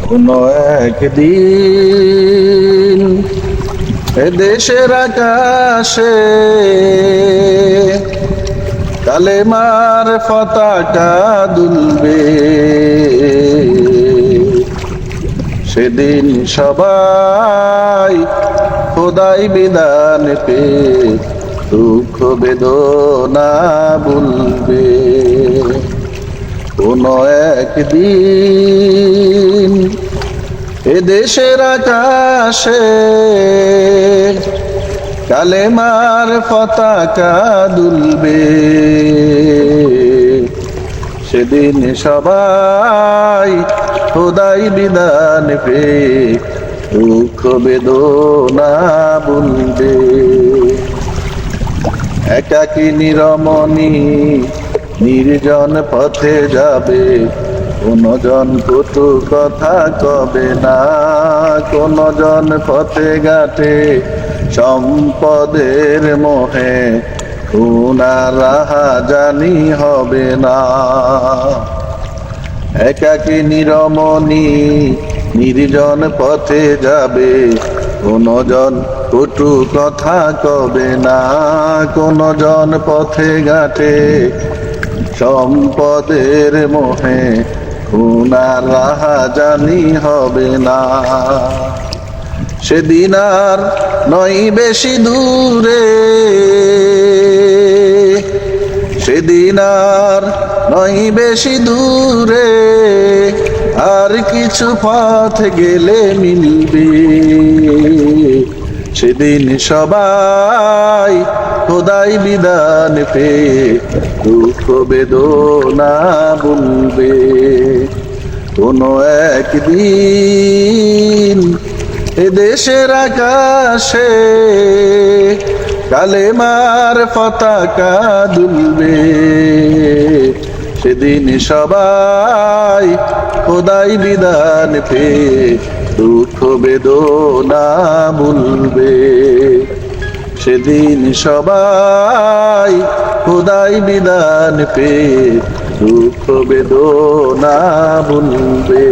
কোনো একদিন এদেশের আকাশে কালেমার পতাকা দুলবে, সেদিন সবাই খোদাই বিধান পে দুঃখ বেদনা ভুলবে। কোনো একদিন এদেশের আকাশে কালেমার পতাকা দুলবে, সেদিন সবাই খোদাই বিধান পে দুঃখ বেদনা ভুলবে। একাকী নিরমণি নির্জন পথে যাবে, কোনো জন কটু কথা কবে না, কোনো জন পথে ঘাটে সম্পদের মোহে উনার রাহাজানি হবে না। একাকী নিরমণি নির্জন পথে যাবে, কোনো জন কটু কথা কবে না, কোনো জন পথে ঘাটে সম্পদের মোহে উনার রাহাজানি হবে না। সেদিন আর নয় বেশি দূরে, সেদিন আর নয় বেশি দূরে, আর কিছু পথ গেলে মিলবে, সেদিন সবাই খোদাই বিধান পে দুঃখ বেদনা ভুলবে। কোনো একদিন এদেশের আকাশে কালেমার পতাকা দুলবে, সেদিন সবাই খোদাই বিধান পে দুঃখ বেদনা ভুলবে, সেদিন সবাই খোদাই বিধান পে দুঃখ বেদনা ভুলবে।